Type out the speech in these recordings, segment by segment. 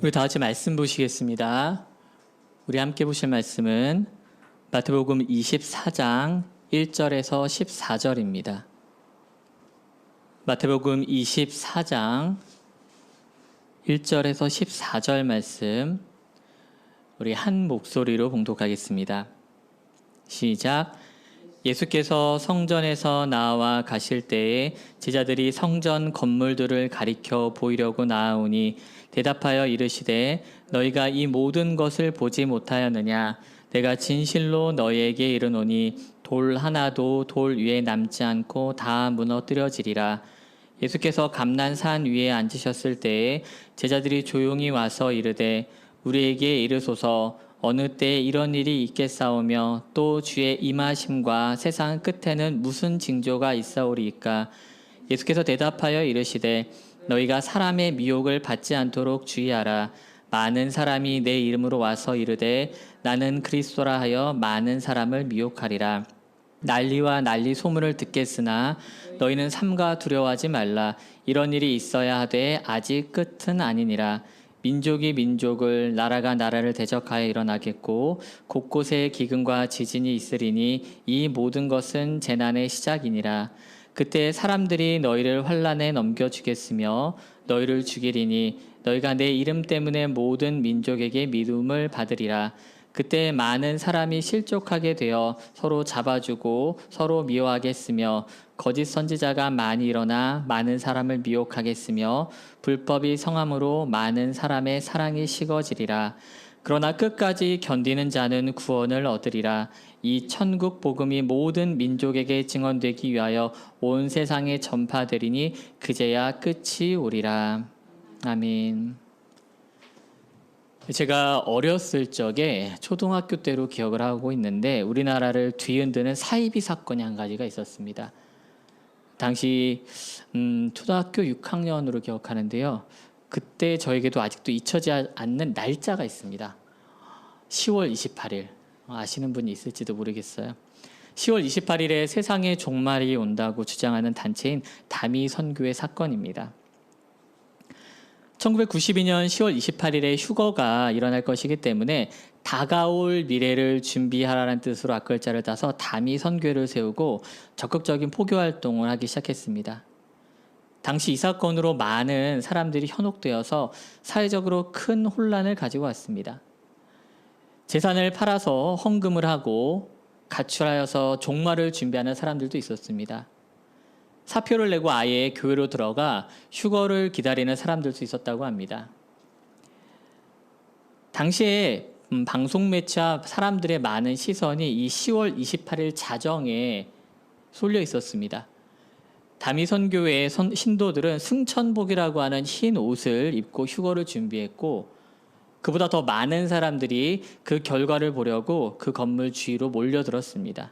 우리 다 같이 말씀 보시겠습니다. 우리 함께 보실 말씀은 마태복음 24장 1절에서 14절입니다. 마태복음 24장 1절에서 14절 말씀 우리 한 목소리로 봉독하겠습니다. 시작. 예수께서 성전에서 나와 가실 때에 제자들이 성전 건물들을 가리켜 보이려고 나아오니 대답하여 이르시되 너희가 이 모든 것을 보지 못하였느냐? 내가 진실로 너희에게 이르노니 돌 하나도 돌 위에 남지 않고 다 무너뜨려지리라. 예수께서 감난산 위에 앉으셨을 때에 제자들이 조용히 와서 이르되 우리에게 이르소서 어느 때에 이런 일이 있겠사오며 또 주의 임하심과 세상 끝에는 무슨 징조가 있사오리이까? 예수께서 대답하여 이르시되 너희가 사람의 미혹을 받지 않도록 주의하라. 많은 사람이 내 이름으로 와서 이르되 나는 그리스도라 하여 많은 사람을 미혹하리라. 난리와 난리 소문을 듣겠으나 너희는 삼가 두려워하지 말라. 이런 일이 있어야 하되 아직 끝은 아니니라. 민족이 민족을 나라가 나라를 대적하여 일어나겠고 곳곳에 기근과 지진이 있으리니 이 모든 것은 재난의 시작이니라. 그때 사람들이 너희를 환난에 넘겨주겠으며 너희를 죽이리니 너희가 내 이름 때문에 모든 민족에게 미움을 받으리라. 그때 많은 사람이 실족하게 되어 서로 잡아주고 서로 미워하겠으며 거짓 선지자가 많이 일어나 많은 사람을 미혹하겠으며 불법이 성함으로 많은 사람의 사랑이 식어지리라. 그러나 끝까지 견디는 자는 구원을 얻으리라. 이 천국 복음이 모든 민족에게 증언되기 위하여 온 세상에 전파되리니 그제야 끝이 오리라. 아멘. 제가 어렸을 적에 초등학교 때로 기억을 하고 있는데 우리나라를 뒤흔드는 사이비 사건이 한 가지가 있었습니다. 당시 초등학교 6학년으로 기억하는데요. 그때 저에게도 아직도 잊혀지지 않는 날짜가 있습니다. 10월 28일. 아시는 분이 있을지도 모르겠어요. 10월 28일에 세상의 종말이 온다고 주장하는 단체인 다미 선교회 사건입니다. 1992년 10월 28일에 휴거가 일어날 것이기 때문에 다가올 미래를 준비하라는 뜻으로 앞글자를 따서 다미 선교회를 세우고 적극적인 포교 활동을 하기 시작했습니다. 당시 이 사건으로 많은 사람들이 현혹되어서 사회적으로 큰 혼란을 가지고 왔습니다. 재산을 팔아서 헌금을 하고 가출하여서 종말을 준비하는 사람들도 있었습니다. 사표를 내고 아예 교회로 들어가 휴거를 기다리는 사람들도 있었다고 합니다. 당시에 방송 매체와 사람들의 많은 시선이 이 10월 28일 자정에 쏠려 있었습니다. 다미 선교회의 신도들은 승천복이라고 하는 흰 옷을 입고 휴거를 준비했고 그보다 더 많은 사람들이 그 결과를 보려고 그 건물 주위로 몰려들었습니다.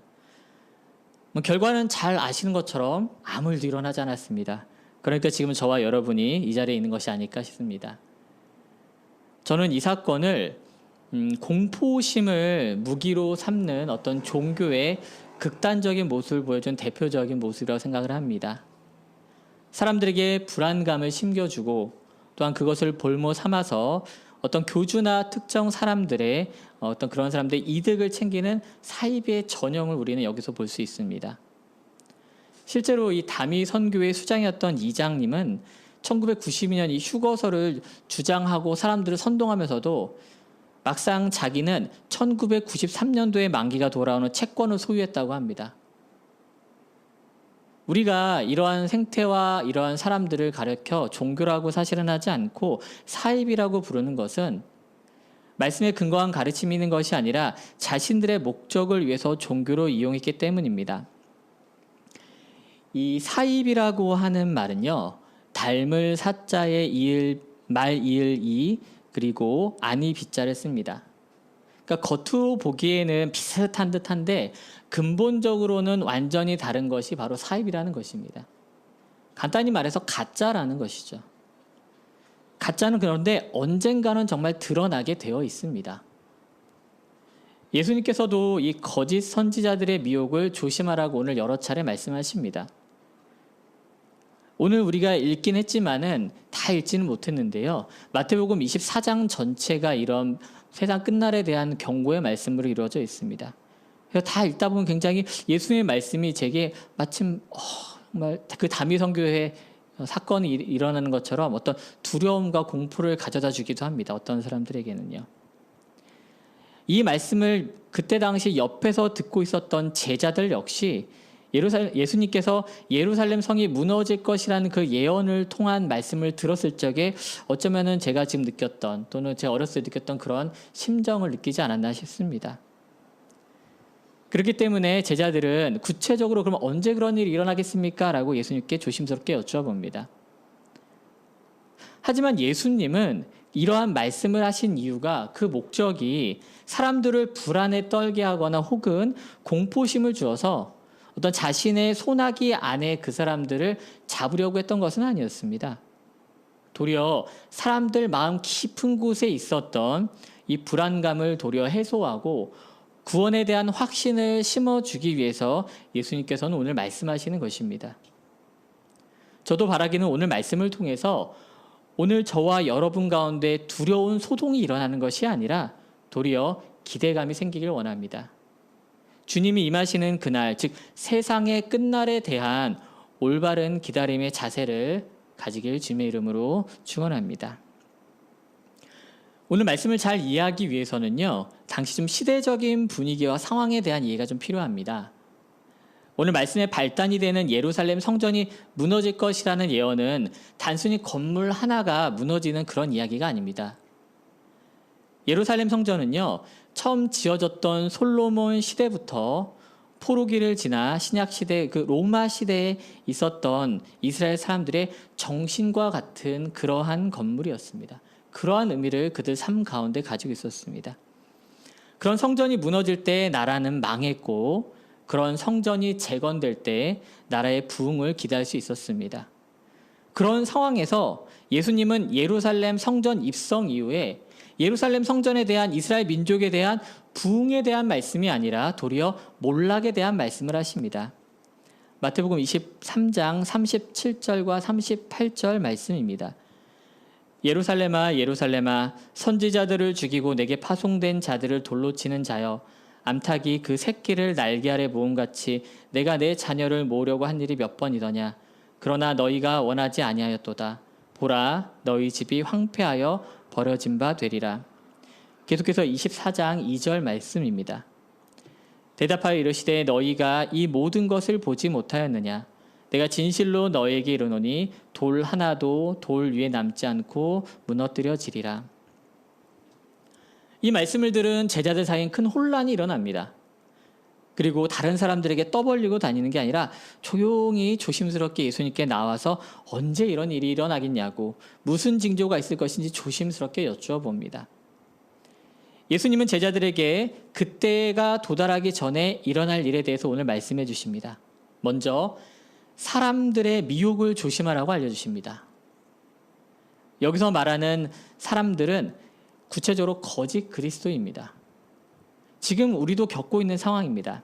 결과는 잘 아시는 것처럼 아무 일도 일어나지 않았습니다. 그러니까 지금 저와 여러분이 이 자리에 있는 것이 아닐까 싶습니다. 저는 이 사건을 공포심을 무기로 삼는 어떤 종교의 극단적인 모습을 보여준 대표적인 모습이라고 생각을 합니다. 사람들에게 불안감을 심겨주고 또한 그것을 볼모 삼아서 어떤 교주나 특정 사람들의 어떤 그런 사람들의 이득을 챙기는 사이비의 전형을 우리는 여기서 볼 수 있습니다. 실제로 이 다미 선교회 수장이었던 이장님은 1992년 이 휴거서를 주장하고 사람들을 선동하면서도 막상 자기는 1993년도에 만기가 돌아오는 채권을 소유했다고 합니다. 우리가 이러한 생태와 이러한 사람들을 가리켜 종교라고 사실은 하지 않고 사입이라고 부르는 것은 말씀에 근거한 가르침이 있는 것이 아니라 자신들의 목적을 위해서 종교로 이용했기 때문입니다. 이 사입이라고 하는 말은요. 닮을 사자에 이을 말 이을 이 그리고 아니 비자를 씁니다. 그러니까 겉으로 보기에는 비슷한 듯한데 근본적으로는 완전히 다른 것이 바로 사입이라는 것입니다. 간단히 말해서 가짜라는 것이죠. 가짜는 그런데 언젠가는 정말 드러나게 되어 있습니다. 예수님께서도 이 거짓 선지자들의 미혹을 조심하라고 오늘 여러 차례 말씀하십니다. 오늘 우리가 읽긴 했지만은 다 읽지는 못했는데요. 마태복음 24장 전체가 이런 세상 끝날에 대한 경고의 말씀으로 이루어져 있습니다. 그래서 다 읽다 보면 굉장히 예수님의 말씀이 제게 마침 정말 그 다미성교회 사건이 일어나는 것처럼 어떤 두려움과 공포를 가져다 주기도 합니다. 어떤 사람들에게는요. 이 말씀을 그때 당시 옆에서 듣고 있었던 제자들 역시 예수님께서 예루살렘 성이 무너질 것이라는 그 예언을 통한 말씀을 들었을 적에 어쩌면은 제가 지금 느꼈던 또는 제 어렸을 때 느꼈던 그런 심정을 느끼지 않았나 싶습니다. 그렇기 때문에 제자들은 구체적으로 그럼 언제 그런 일이 일어나겠습니까? 라고 예수님께 조심스럽게 여쭤봅니다. 하지만 예수님은 이러한 말씀을 하신 이유가 그 목적이 사람들을 불안에 떨게 하거나 혹은 공포심을 주어서 어떤 자신의 소나기 안에 그 사람들을 잡으려고 했던 것은 아니었습니다. 도리어 사람들 마음 깊은 곳에 있었던 이 불안감을 도리어 해소하고 구원에 대한 확신을 심어주기 위해서 예수님께서는 오늘 말씀하시는 것입니다. 저도 바라기는 오늘 말씀을 통해서 오늘 저와 여러분 가운데 두려운 소동이 일어나는 것이 아니라 도리어 기대감이 생기길 원합니다. 주님이 임하시는 그날, 즉 세상의 끝날에 대한 올바른 기다림의 자세를 가지길 주님의 이름으로 축원합니다. 오늘 말씀을 잘 이해하기 위해서는요, 당시 좀 시대적인 분위기와 상황에 대한 이해가 좀 필요합니다. 오늘 말씀의 발단이 되는 예루살렘 성전이 무너질 것이라는 예언은 단순히 건물 하나가 무너지는 그런 이야기가 아닙니다. 예루살렘 성전은요, 처음 지어졌던 솔로몬 시대부터 포로기를 지나 신약 시대, 그 로마 시대에 있었던 이스라엘 사람들의 정신과 같은 그러한 건물이었습니다. 그러한 의미를 그들 삶 가운데 가지고 있었습니다. 그런 성전이 무너질 때 나라는 망했고, 그런 성전이 재건될 때 나라의 부흥을 기대할 수 있었습니다. 그런 상황에서 예수님은 예루살렘 성전 입성 이후에 예루살렘 성전에 대한 이스라엘 민족에 대한 부흥에 대한 말씀이 아니라 도리어 몰락에 대한 말씀을 하십니다. 마태복음 23장 37절과 38절 말씀입니다. 예루살렘아 예루살렘아 선지자들을 죽이고 내게 파송된 자들을 돌로 치는 자여 암탉이 그 새끼를 날개 아래 모음같이 내가 내 자녀를 모으려고 한 일이 몇 번이더냐. 그러나 너희가 원하지 아니하였도다. 보라 너희 집이 황폐하여 버려진 바 되리라. 계속해서 24장 2절 말씀입니다. 대답하여 이르시되 너희가 이 모든 것을 보지 못하였느냐. 내가 진실로 너희에게 이르노니 돌 하나도 돌 위에 남지 않고 무너뜨려지리라. 이 말씀을 들은 제자들 사이엔 큰 혼란이 일어납니다. 그리고 다른 사람들에게 떠벌리고 다니는 게 아니라 조용히 조심스럽게 예수님께 나와서 언제 이런 일이 일어나겠냐고 무슨 징조가 있을 것인지 조심스럽게 여쭈어봅니다. 예수님은 제자들에게 그때가 도달하기 전에 일어날 일에 대해서 오늘 말씀해 주십니다. 먼저 사람들의 미혹을 조심하라고 알려주십니다. 여기서 말하는 사람들은 구체적으로 거짓 그리스도입니다. 지금 우리도 겪고 있는 상황입니다.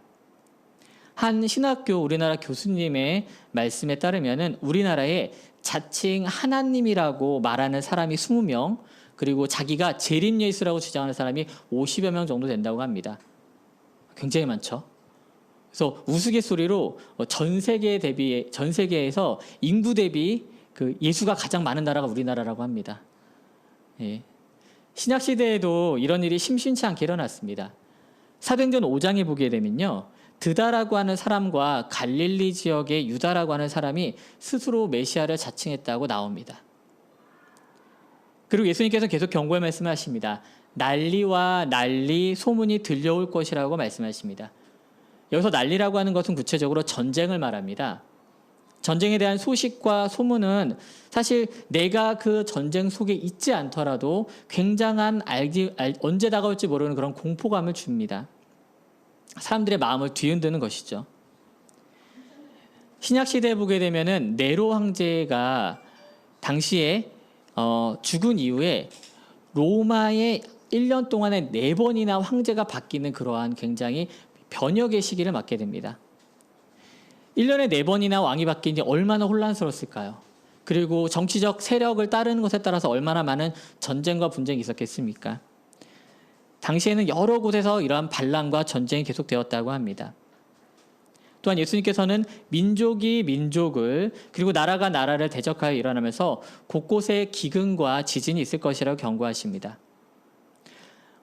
한 신학교 우리나라 교수님의 말씀에 따르면은 우리나라에 자칭 하나님이라고 말하는 사람이 20명, 그리고 자기가 재림 예수라고 주장하는 사람이 50여 명 정도 된다고 합니다. 굉장히 많죠. 그래서 우스갯소리로 전 세계에서 인구 대비 그 예수가 가장 많은 나라가 우리나라라고 합니다. 예. 신약 시대에도 이런 일이 심심치 않게 일어났습니다. 사도행전 5장에 보게 되면요, 드다라고 하는 사람과 갈릴리 지역의 유다라고 하는 사람이 스스로 메시아를 자칭했다고 나옵니다. 그리고 예수님께서 계속 경고의 말씀을 하십니다. 난리와 난리 소문이 들려올 것이라고 말씀하십니다. 여기서 난리라고 하는 것은 구체적으로 전쟁을 말합니다. 전쟁에 대한 소식과 소문은 사실 내가 그 전쟁 속에 있지 않더라도 굉장한 언제 다가올지 모르는 그런 공포감을 줍니다. 사람들의 마음을 뒤흔드는 것이죠. 신약 시대에 보게 되면은 네로 황제가 당시에 죽은 이후에 로마의 1년 동안에 4번이나 황제가 바뀌는 그러한 굉장히 변혁의 시기를 맞게 됩니다. 1년에 4번이나 왕이 바뀐 지 얼마나 혼란스러웠을까요? 그리고 정치적 세력을 따르는 것에 따라서 얼마나 많은 전쟁과 분쟁이 있었겠습니까? 당시에는 여러 곳에서 이러한 반란과 전쟁이 계속되었다고 합니다. 또한 예수님께서는 민족이 민족을 그리고 나라가 나라를 대적하여 일어나면서 곳곳에 기근과 지진이 있을 것이라고 경고하십니다.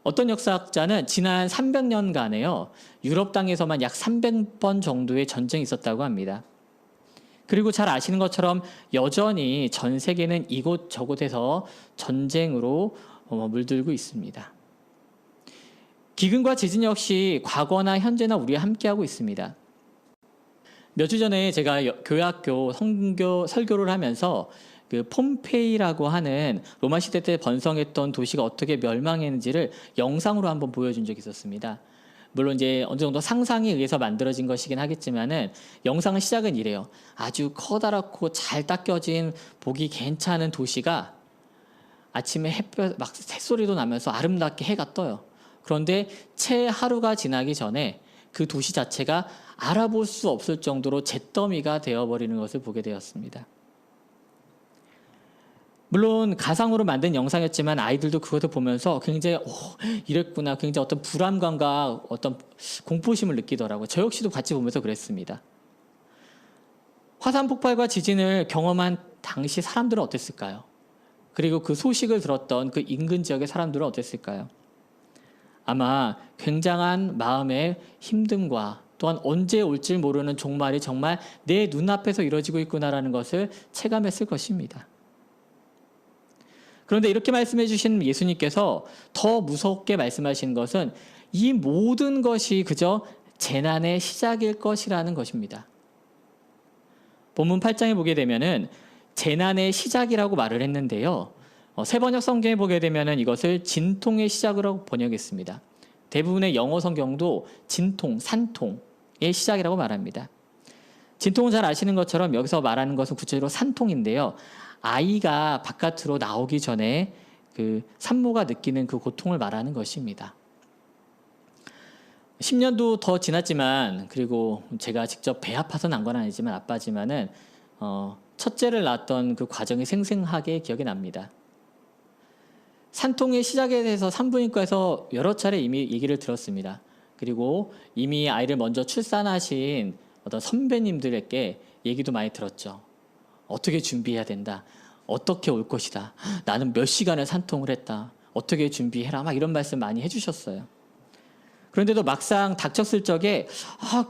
어떤 역사학자는 지난 300년간에요. 유럽 땅에서만 약 300번 정도의 전쟁이 있었다고 합니다. 그리고 잘 아시는 것처럼 여전히 전 세계는 이곳 저곳에서 전쟁으로 물들고 있습니다. 기근과 지진 역시 과거나 현재나 우리와 함께하고 있습니다. 몇 주 전에 제가 교회학교 설교를 하면서 그 폼페이라고 하는 로마 시대 때 번성했던 도시가 어떻게 멸망했는지를 영상으로 한번 보여준 적이 있었습니다. 물론 이제 어느 정도 상상에 의해서 만들어진 것이긴 하겠지만은 영상의 시작은 이래요. 아주 커다랗고 잘 닦여진 보기 괜찮은 도시가 아침에 햇볕 막 새소리도 나면서 아름답게 해가 떠요. 그런데 채 하루가 지나기 전에 그 도시 자체가 알아볼 수 없을 정도로 잿더미가 되어버리는 것을 보게 되었습니다. 물론 가상으로 만든 영상이었지만 아이들도 그것을 보면서 굉장히 이랬구나, 굉장히 어떤 불안감과 어떤 공포심을 느끼더라고요. 저 역시도 같이 보면서 그랬습니다. 화산 폭발과 지진을 경험한 당시 사람들은 어땠을까요? 그리고 그 소식을 들었던 그 인근 지역의 사람들은 어땠을까요? 아마 굉장한 마음의 힘듦과 또한 언제 올지 모르는 종말이 정말 내 눈앞에서 이루어지고 있구나라는 것을 체감했을 것입니다. 그런데 이렇게 말씀해 주신 예수님께서 더 무섭게 말씀하신 것은 이 모든 것이 그저 재난의 시작일 것이라는 것입니다. 본문 8장에 보게 되면은 재난의 시작이라고 말을 했는데요. 새 번역 성경에 보게 되면은 이것을 진통의 시작으로 번역했습니다. 대부분의 영어 성경도 진통, 산통의 시작이라고 말합니다. 진통은 잘 아시는 것처럼 여기서 말하는 것은 구체적으로 산통인데요. 아이가 바깥으로 나오기 전에 그 산모가 느끼는 그 고통을 말하는 것입니다. 10년도 더 지났지만, 그리고 제가 직접 배 아파서 난 건 아니지만 아빠지만은 첫째를 낳았던 그 과정이 생생하게 기억이 납니다. 산통의 시작에 대해서 산부인과에서 여러 차례 이미 얘기를 들었습니다. 그리고 이미 아이를 먼저 출산하신 어떤 선배님들에게 얘기도 많이 들었죠. 어떻게 준비해야 된다. 어떻게 올 것이다. 나는 몇 시간을 산통을 했다. 어떻게 준비해라. 막 이런 말씀 많이 해주셨어요. 그런데도 막상 닥쳤을 적에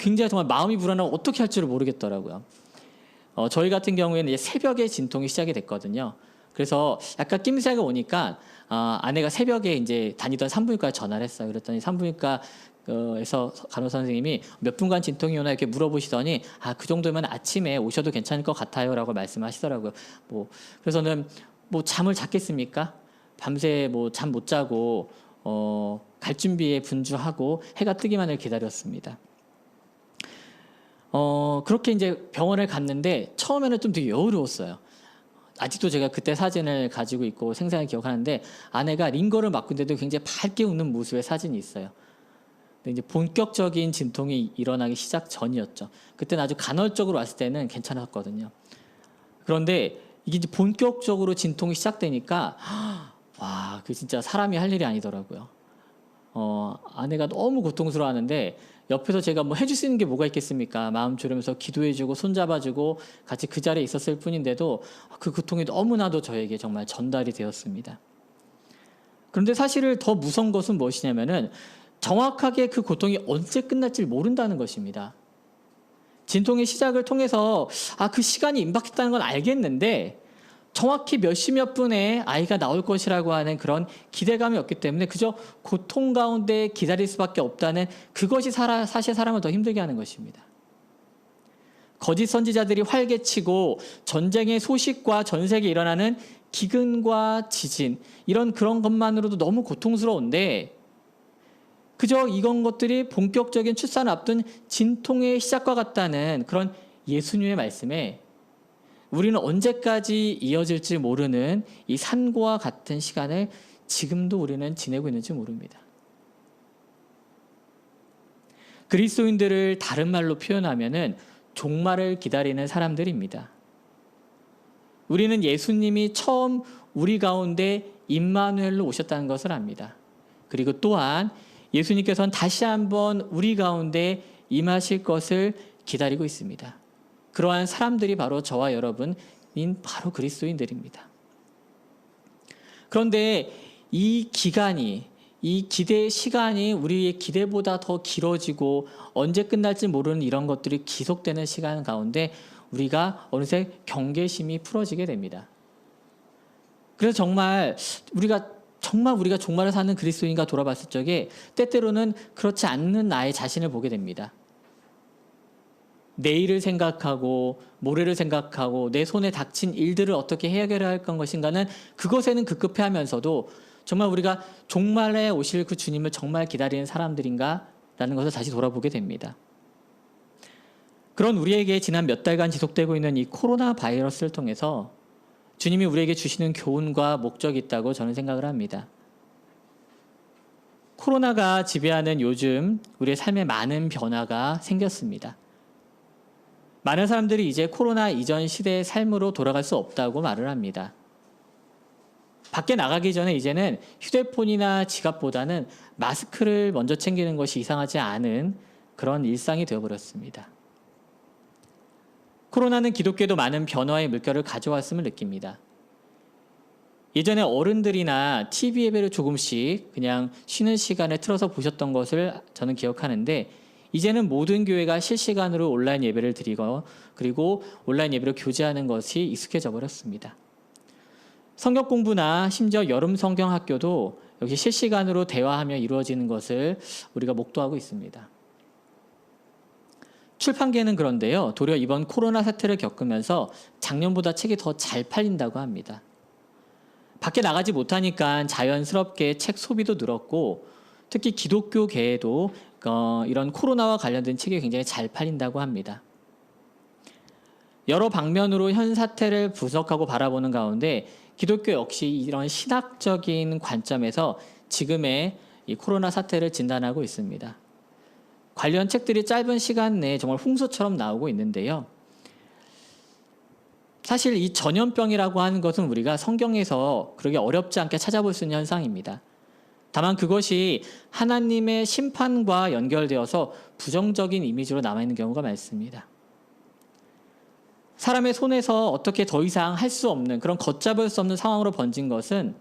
굉장히 정말 마음이 불안하고 어떻게 할 줄을 모르겠더라고요. 저희 같은 경우에는 이제 새벽에 진통이 시작이 됐거든요. 그래서 약간 낌새가 오니까 아내가 새벽에 이제 다니던 산부인과에 전화를 했어요. 그랬더니 산부인과에서 간호사 선생님이 몇 분간 진통이 오나 이렇게 물어보시더니 그 정도면 아침에 오셔도 괜찮을 것 같아요라고 말씀하시더라고요. 그래서는 잠을 잤겠습니까? 밤새 잠 못 자고 갈 준비에 분주하고 해가 뜨기만을 기다렸습니다. 그렇게 이제 병원을 갔는데 처음에는 좀 되게 여유로웠어요. 아직도 제가 그때 사진을 가지고 있고 생생하게 기억하는데 아내가 링거를 맞고 있는데도 굉장히 밝게 웃는 모습의 사진이 있어요. 근데 이제 본격적인 진통이 일어나기 시작 전이었죠. 그때는 아주 간헐적으로 왔을 때는 괜찮았거든요. 그런데 이게 이제 본격적으로 진통이 시작되니까 그 진짜 사람이 할 일이 아니더라고요. 아내가 너무 고통스러워하는데 옆에서 제가 해줄 수 있는 게 뭐가 있겠습니까? 마음 졸이면서 기도해주고 손잡아주고 같이 그 자리에 있었을 뿐인데도 그 고통이 너무나도 저에게 정말 전달이 되었습니다. 그런데 사실 더 무서운 것은 무엇이냐면은 정확하게 그 고통이 언제 끝날지 모른다는 것입니다. 진통의 시작을 통해서 그 시간이 임박했다는 건 알겠는데 정확히 몇 시 몇 분에 아이가 나올 것이라고 하는 그런 기대감이 없기 때문에 그저 고통 가운데 기다릴 수밖에 없다는 그것이 사실 사람을 더 힘들게 하는 것입니다. 거짓 선지자들이 활개치고 전쟁의 소식과 전 세계에 일어나는 기근과 지진 그런 것만으로도 너무 고통스러운데 그저 이런 것들이 본격적인 출산을 앞둔 진통의 시작과 같다는 그런 예수님의 말씀에 우리는 언제까지 이어질지 모르는 이 산고와 같은 시간을 지금도 우리는 지내고 있는지 모릅니다. 그리스도인들을 다른 말로 표현하면은 종말을 기다리는 사람들입니다. 우리는 예수님이 처음 우리 가운데 임마누엘로 오셨다는 것을 압니다. 그리고 또한 예수님께서는 다시 한번 우리 가운데 임하실 것을 기다리고 있습니다. 그러한 사람들이 바로 저와 여러분인 바로 그리스도인들입니다. 그런데 이 기간이, 이 기대의 시간이 우리의 기대보다 더 길어지고 언제 끝날지 모르는 이런 것들이 지속되는 시간 가운데 우리가 어느새 경계심이 풀어지게 됩니다. 그래서 정말 우리가 종말을 사는 그리스도인가 돌아봤을 적에 때때로는 그렇지 않는 나의 자신을 보게 됩니다. 내일을 생각하고 모레를 생각하고 내 손에 닥친 일들을 어떻게 해결해야 할 것인가는 그것에는 급급해하면서도 정말 우리가 종말에 오실 그 주님을 정말 기다리는 사람들인가라는 것을 다시 돌아보게 됩니다. 그런 우리에게 지난 몇 달간 지속되고 있는 이 코로나 바이러스를 통해서 주님이 우리에게 주시는 교훈과 목적이 있다고 저는 생각을 합니다. 코로나가 지배하는 요즘 우리의 삶에 많은 변화가 생겼습니다. 많은 사람들이 이제 코로나 이전 시대의 삶으로 돌아갈 수 없다고 말을 합니다. 밖에 나가기 전에 이제는 휴대폰이나 지갑보다는 마스크를 먼저 챙기는 것이 이상하지 않은 그런 일상이 되어버렸습니다. 코로나는 기독교에도 많은 변화의 물결을 가져왔음을 느낍니다. 예전에 어른들이나 TV 예배를 조금씩 그냥 쉬는 시간에 틀어서 보셨던 것을 저는 기억하는데 이제는 모든 교회가 실시간으로 온라인 예배를 드리고 그리고 온라인 예배로 교제하는 것이 익숙해져 버렸습니다. 성경 공부나 심지어 여름 성경 학교도 역시 실시간으로 대화하며 이루어지는 것을 우리가 목도하고 있습니다. 출판계는 그런데요, 도리어 이번 코로나 사태를 겪으면서 작년보다 책이 더 잘 팔린다고 합니다. 밖에 나가지 못하니까 자연스럽게 책 소비도 늘었고 특히 기독교계에도 이런 코로나와 관련된 책이 굉장히 잘 팔린다고 합니다. 여러 방면으로 현 사태를 분석하고 바라보는 가운데 기독교 역시 이런 신학적인 관점에서 지금의 이 코로나 사태를 진단하고 있습니다. 관련 책들이 짧은 시간 내에 정말 홍수처럼 나오고 있는데요. 사실 이 전염병이라고 하는 것은 우리가 성경에서 그렇게 어렵지 않게 찾아볼 수 있는 현상입니다. 다만 그것이 하나님의 심판과 연결되어서 부정적인 이미지로 남아있는 경우가 많습니다. 사람의 손에서 어떻게 더 이상 할 수 없는 그런 걷잡을 수 없는 상황으로 번진 것은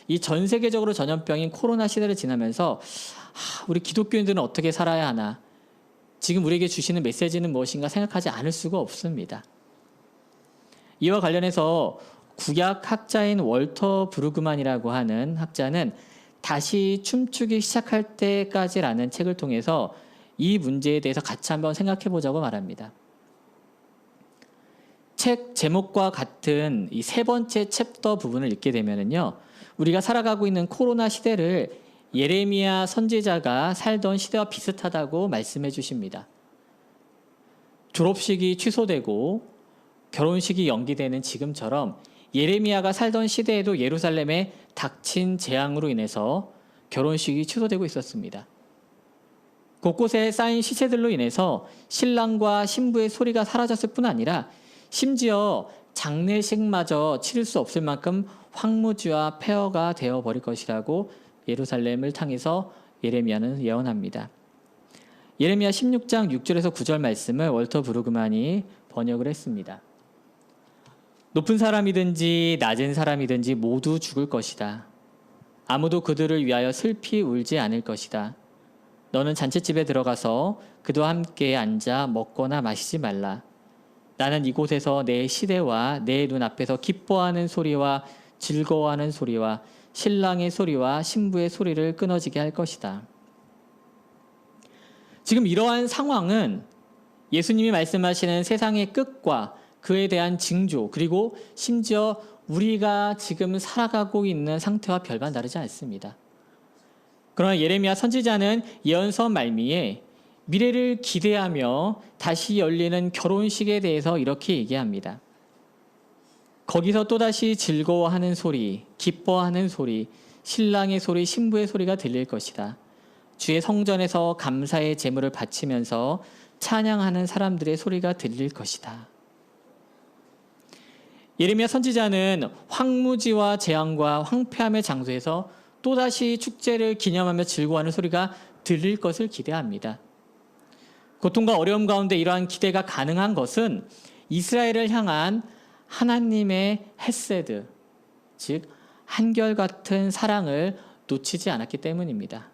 이 전 세계적으로 전염병인 코로나 시대를 지나면서 우리 기독교인들은 어떻게 살아야 하나, 지금 우리에게 주시는 메시지는 무엇인가 생각하지 않을 수가 없습니다. 이와 관련해서 구약 학자인 월터 브루그만이라고 하는 학자는 다시 춤추기 시작할 때까지라는 책을 통해서 이 문제에 대해서 같이 한번 생각해 보자고 말합니다. 책 제목과 같은 이 세 번째 챕터 부분을 읽게 되면은요, 우리가 살아가고 있는 코로나 시대를 예레미야 선지자가 살던 시대와 비슷하다고 말씀해 주십니다. 졸업식이 취소되고 결혼식이 연기되는 지금처럼 예레미야가 살던 시대에도 예루살렘에 닥친 재앙으로 인해서 결혼식이 취소되고 있었습니다. 곳곳에 쌓인 시체들로 인해서 신랑과 신부의 소리가 사라졌을 뿐 아니라 심지어 장례식마저 치를 수 없을 만큼 황무지와 폐허가 되어버릴 것이라고 예루살렘을 향해서 예레미야는 예언합니다. 예레미야 16장 6절에서 9절 말씀을 월터 브루그만이 번역을 했습니다. 높은 사람이든지 낮은 사람이든지 모두 죽을 것이다. 아무도 그들을 위하여 슬피 울지 않을 것이다. 너는 잔치집에 들어가서 그들과 함께 앉아 먹거나 마시지 말라. 나는 이곳에서 내 시대와 내 눈앞에서 기뻐하는 소리와 즐거워하는 소리와 신랑의 소리와 신부의 소리를 끊어지게 할 것이다. 지금 이러한 상황은 예수님이 말씀하시는 세상의 끝과 그에 대한 징조, 그리고 심지어 우리가 지금 살아가고 있는 상태와 별반 다르지 않습니다. 그러나 예레미야 선지자는 예언서 말미에 미래를 기대하며 다시 열리는 결혼식에 대해서 이렇게 얘기합니다. 거기서 또다시 즐거워하는 소리, 기뻐하는 소리, 신랑의 소리, 신부의 소리가 들릴 것이다. 주의 성전에서 감사의 제물을 바치면서 찬양하는 사람들의 소리가 들릴 것이다. 예레미야 선지자는 황무지와 재앙과 황폐함의 장소에서 또다시 축제를 기념하며 즐거워하는 소리가 들릴 것을 기대합니다. 고통과 어려움 가운데 이러한 기대가 가능한 것은 이스라엘을 향한 하나님의 헤세드, 즉 한결같은 사랑을 놓치지 않았기 때문입니다.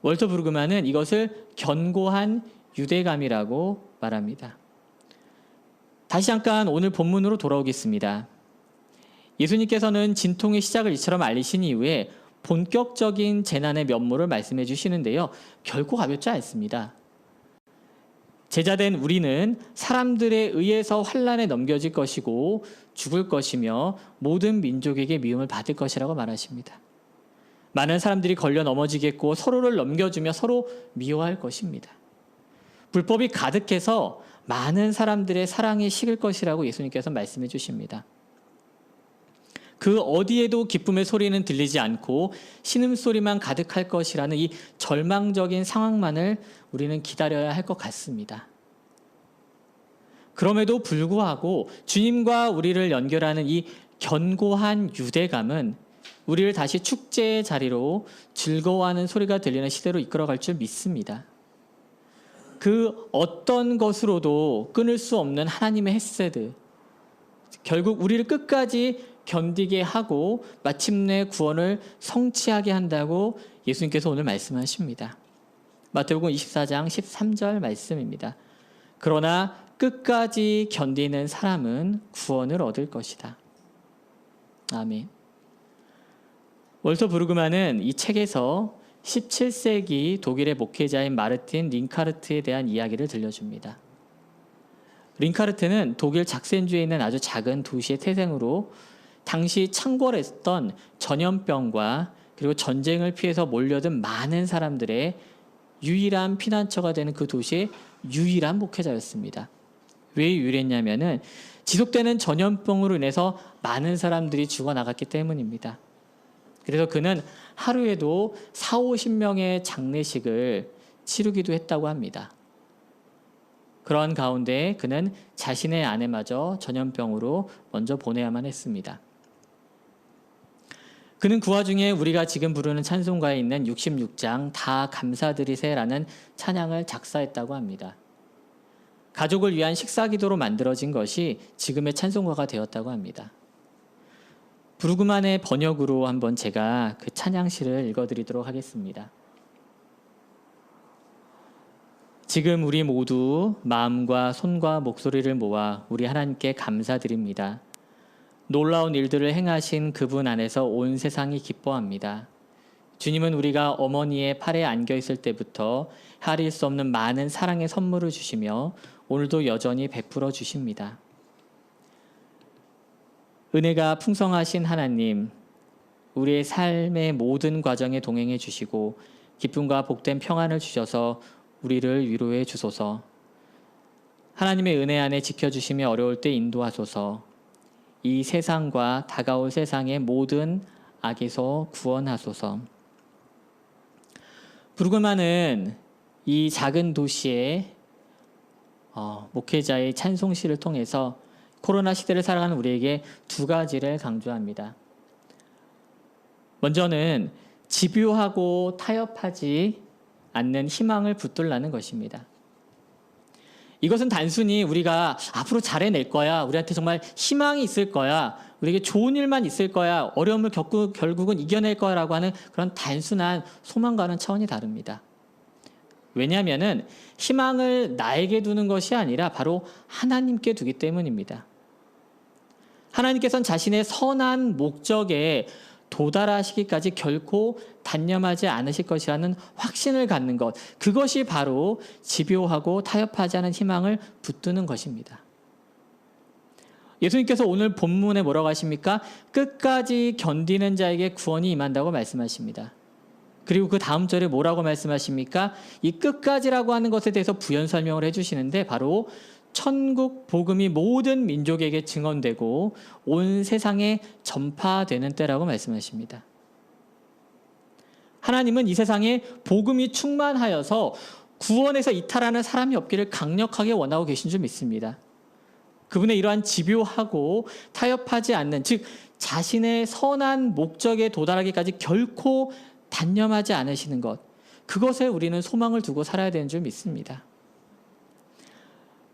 월터 브루그만은 이것을 견고한 유대감이라고 말합니다. 다시 잠깐 오늘 본문으로 돌아오겠습니다. 예수님께서는 진통의 시작을 이처럼 알리신 이후에 본격적인 재난의 면모를 말씀해 주시는데요. 결코 가볍지 않습니다. 제자된 우리는 사람들에 의해서 환난에 넘겨질 것이고 죽을 것이며 모든 민족에게 미움을 받을 것이라고 말하십니다. 많은 사람들이 걸려 넘어지겠고 서로를 넘겨주며 서로 미워할 것입니다. 불법이 가득해서 많은 사람들의 사랑이 식을 것이라고 예수님께서 말씀해 주십니다. 그 어디에도 기쁨의 소리는 들리지 않고 신음소리만 가득할 것이라는 이 절망적인 상황만을 우리는 기다려야 할 것 같습니다. 그럼에도 불구하고 주님과 우리를 연결하는 이 견고한 유대감은 우리를 다시 축제의 자리로 즐거워하는 소리가 들리는 시대로 이끌어갈 줄 믿습니다. 그 어떤 것으로도 끊을 수 없는 하나님의 헤세드, 결국 우리를 끝까지 견디게 하고 마침내 구원을 성취하게 한다고 예수님께서 오늘 말씀하십니다. 마태복음 24장 13절 말씀입니다. 그러나 끝까지 견디는 사람은 구원을 얻을 것이다. 아멘. 월터 브루그만은 이 책에서 17세기 독일의 목회자인 마르틴 링카르트에 대한 이야기를 들려줍니다. 링카르트는 독일 작센주에 있는 아주 작은 도시의 태생으로 당시 창궐했던 전염병과 그리고 전쟁을 피해서 몰려든 많은 사람들의 유일한 피난처가 되는 그 도시의 유일한 목회자였습니다. 왜 유일했냐면은 지속되는 전염병으로 인해서 많은 사람들이 죽어나갔기 때문입니다. 그래서 그는 하루에도 40-50명의 장례식을 치르기도 했다고 합니다. 그러한 가운데 그는 자신의 아내마저 전염병으로 먼저 보내야만 했습니다. 그는 그 와중에 우리가 지금 부르는 찬송가에 있는 66장 다 감사드리세라는 찬양을 작사했다고 합니다. 가족을 위한 식사기도로 만들어진 것이 지금의 찬송가가 되었다고 합니다. 브루그만의 번역으로 한번 제가 그 찬양시를 읽어드리도록 하겠습니다. 지금 우리 모두 마음과 손과 목소리를 모아 우리 하나님께 감사드립니다. 놀라운 일들을 행하신 그분 안에서 온 세상이 기뻐합니다. 주님은 우리가 어머니의 팔에 안겨 있을 때부터 헤아릴 수 없는 많은 사랑의 선물을 주시며 오늘도 여전히 베풀어 주십니다. 은혜가 풍성하신 하나님, 우리의 삶의 모든 과정에 동행해 주시고 기쁨과 복된 평안을 주셔서 우리를 위로해 주소서. 하나님의 은혜 안에 지켜주시며 어려울 때 인도하소서. 이 세상과 다가올 세상의 모든 악에서 구원하소서. 브루그만은 이 작은 도시의 목회자의 찬송시를 통해서 코로나 시대를 살아가는 우리에게 두 가지를 강조합니다. 먼저는 집요하고 타협하지 않는 희망을 붙들라는 것입니다. 이것은 단순히 우리가 앞으로 잘해낼 거야, 우리한테 정말 희망이 있을 거야, 우리에게 좋은 일만 있을 거야, 어려움을 겪고 결국은 이겨낼 거라고 하는 그런 단순한 소망과는 차원이 다릅니다. 왜냐하면 희망을 나에게 두는 것이 아니라 바로 하나님께 두기 때문입니다. 하나님께서는 자신의 선한 목적에 도달하시기까지 결코 단념하지 않으실 것이라는 확신을 갖는 것, 그것이 바로 집요하고 타협하지 않은 희망을 붙드는 것입니다. 예수님께서 오늘 본문에 뭐라고 하십니까? 끝까지 견디는 자에게 구원이 임한다고 말씀하십니다. 그리고 그 다음 절에 뭐라고 말씀하십니까? 이 끝까지라고 하는 것에 대해서 부연 설명을 해주시는데 바로 천국 복음이 모든 민족에게 증언되고 온 세상에 전파되는 때라고 말씀하십니다. 하나님은 이 세상에 복음이 충만하여서 구원에서 이탈하는 사람이 없기를 강력하게 원하고 계신 줄 믿습니다. 그분의 이러한 집요하고 타협하지 않는, 즉 자신의 선한 목적에 도달하기까지 결코 단념하지 않으시는 것, 그것에 우리는 소망을 두고 살아야 되는 줄 믿습니다.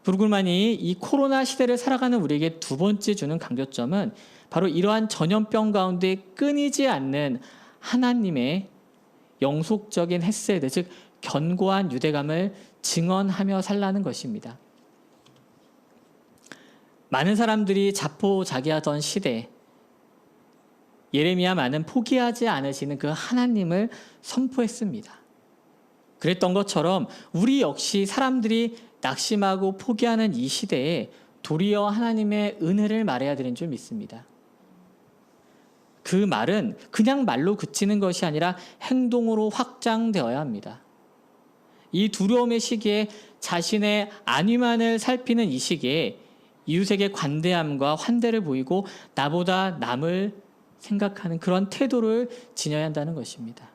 브루글만이 이 코로나 시대를 살아가는 우리에게 두 번째 주는 강조점은 바로 이러한 전염병 가운데 끊이지 않는 하나님의 영속적인 헤세드, 즉 견고한 유대감을 증언하며 살라는 것입니다. 많은 사람들이 자포자기하던 시대, 예레미야만은 포기하지 않으시는 그 하나님을 선포했습니다. 그랬던 것처럼 우리 역시 사람들이 낙심하고 포기하는 이 시대에 도리어 하나님의 은혜를 말해야 되는 줄 믿습니다. 그 말은 그냥 말로 그치는 것이 아니라 행동으로 확장되어야 합니다. 이 두려움의 시기에 자신의 안위만을 살피는 이 시기에 이웃에게 관대함과 환대를 보이고 나보다 남을 생각하는 그런 태도를 지녀야 한다는 것입니다.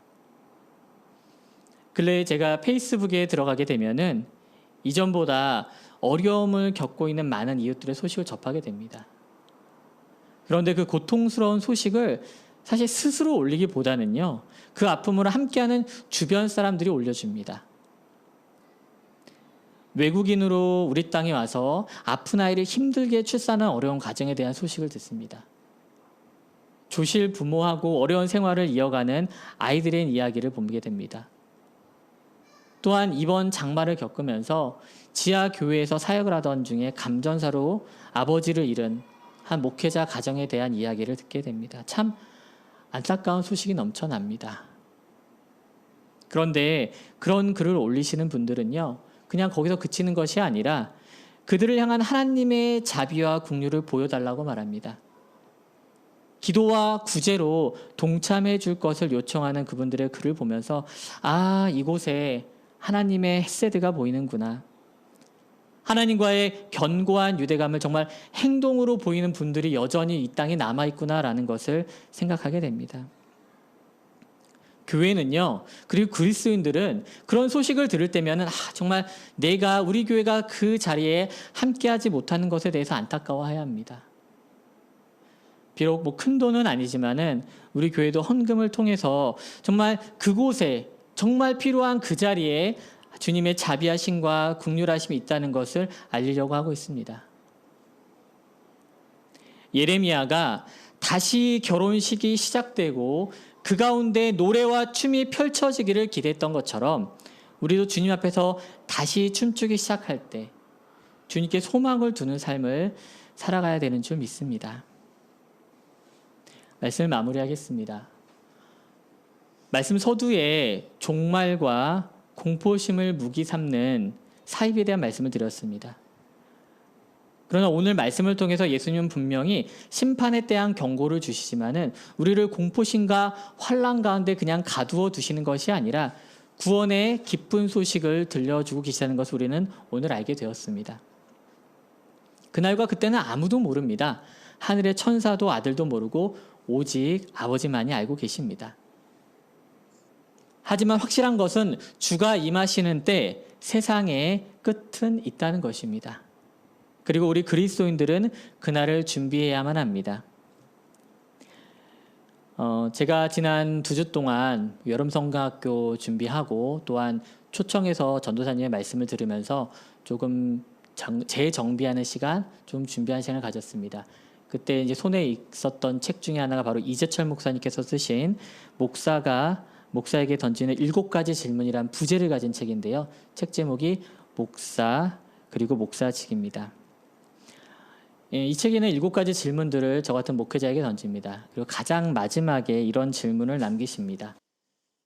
근래 제가 페이스북에 들어가게 되면은 이전보다 어려움을 겪고 있는 많은 이웃들의 소식을 접하게 됩니다. 그런데 그 고통스러운 소식을 사실 스스로 올리기보다는요, 그 아픔을 함께하는 주변 사람들이 올려줍니다. 외국인으로 우리 땅에 와서 아픈 아이를 힘들게 출산한 어려운 가정에 대한 소식을 듣습니다. 조실 부모하고 어려운 생활을 이어가는 아이들의 이야기를 보게 됩니다. 또한 이번 장마를 겪으면서 지하 교회에서 사역을 하던 중에 감전사로 아버지를 잃은 한 목회자 가정에 대한 이야기를 듣게 됩니다. 참 안타까운 소식이 넘쳐납니다. 그런데 그런 글을 올리시는 분들은요, 그냥 거기서 그치는 것이 아니라 그들을 향한 하나님의 자비와 긍휼을 보여달라고 말합니다. 기도와 구제로 동참해 줄 것을 요청하는 그분들의 글을 보면서 이곳에 하나님의 헤세드가 보이는구나. 하나님과의 견고한 유대감을 정말 행동으로 보이는 분들이 여전히 이 땅에 남아있구나라는 것을 생각하게 됩니다. 교회는요, 그리고 그리스도인들은 그런 소식을 들을 때면은 정말 우리 교회가 그 자리에 함께하지 못하는 것에 대해서 안타까워해야 합니다. 비록 큰 돈은 아니지만은 우리 교회도 헌금을 통해서 정말 그곳에 정말 필요한 그 자리에 주님의 자비하심과 긍휼하심이 있다는 것을 알리려고 하고 있습니다. 예레미야가 다시 결혼식이 시작되고 그 가운데 노래와 춤이 펼쳐지기를 기대했던 것처럼 우리도 주님 앞에서 다시 춤추기 시작할 때 주님께 소망을 두는 삶을 살아가야 되는 줄 믿습니다. 말씀을 마무리하겠습니다. 말씀 서두에 종말과 공포심을 무기 삼는 사입에 대한 말씀을 드렸습니다. 그러나 오늘 말씀을 통해서 예수님은 분명히 심판에 대한 경고를 주시지만은 우리를 공포심과 환난 가운데 그냥 가두어 두시는 것이 아니라 구원의 기쁜 소식을 들려주고 계시다는 것을 우리는 오늘 알게 되었습니다. 그날과 그때는 아무도 모릅니다. 하늘의 천사도 아들도 모르고 오직 아버지만이 알고 계십니다. 하지만 확실한 것은 주가 임하시는 때 세상의 끝은 있다는 것입니다. 그리고 우리 그리스도인들은 그날을 준비해야만 합니다. 제가 지난 2주 동안 여름성가학교 준비하고 또한 초청해서 전도사님의 말씀을 들으면서 조금 재정비하는 시간, 좀 준비하는 시간을 가졌습니다. 그때 이제 손에 있었던 책 중에 하나가 바로 이재철 목사님께서 쓰신 목사에게 던지는 7가지 질문이란 부제를 가진 책인데요. 책 제목이 목사 그리고 목사직입니다. 이 책에는 7가지 질문들을 저 같은 목회자에게 던집니다. 그리고 가장 마지막에 이런 질문을 남기십니다.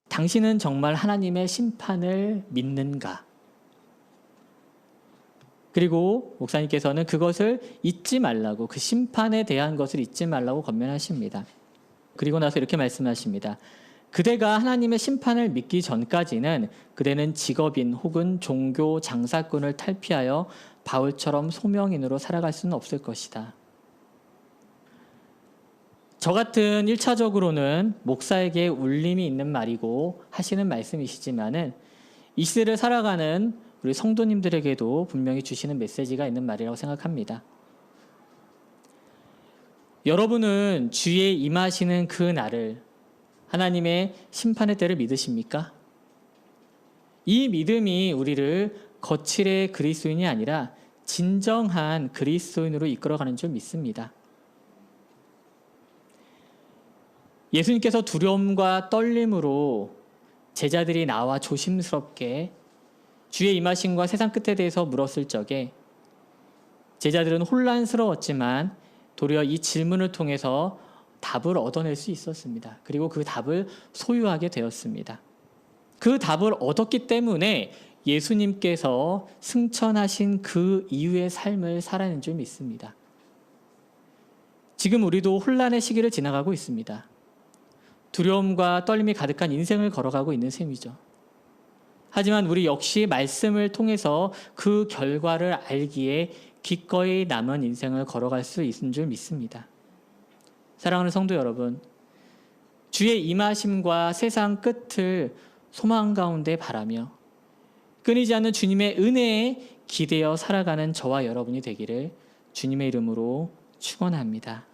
당신은 정말 하나님의 심판을 믿는가? 그리고 목사님께서는 그것을 잊지 말라고, 그 심판에 대한 것을 잊지 말라고 권면하십니다. 그리고 나서 이렇게 말씀하십니다. 그대가 하나님의 심판을 믿기 전까지는 그대는 직업인 혹은 종교 장사꾼을 탈피하여 바울처럼 소명인으로 살아갈 수는 없을 것이다. 저 같은 1차적으로는 목사에게 울림이 있는 말이고 하시는 말씀이시지만은 이 시대를 살아가는 우리 성도님들에게도 분명히 주시는 메시지가 있는 말이라고 생각합니다. 여러분은 주의 임하시는 그 날을, 하나님의 심판의 때를 믿으십니까? 이 믿음이 우리를 거칠의 그리스도인이 아니라 진정한 그리스도인으로 이끌어가는 줄 믿습니다. 예수님께서 두려움과 떨림으로 제자들이 나와 조심스럽게 주의 임하심과 세상 끝에 대해서 물었을 적에 제자들은 혼란스러웠지만 도리어 이 질문을 통해서 답을 얻어낼 수 있었습니다. 그리고 그 답을 소유하게 되었습니다. 그 답을 얻었기 때문에 예수님께서 승천하신 그 이후의 삶을 살아낸 줄 믿습니다. 지금 우리도 혼란의 시기를 지나가고 있습니다. 두려움과 떨림이 가득한 인생을 걸어가고 있는 셈이죠. 하지만 우리 역시 말씀을 통해서 그 결과를 알기에 기꺼이 남은 인생을 걸어갈 수 있는 줄 믿습니다. 사랑하는 성도 여러분, 주의 임하심과 세상 끝을 소망 가운데 바라며 끊이지 않는 주님의 은혜에 기대어 살아가는 저와 여러분이 되기를 주님의 이름으로 축원합니다.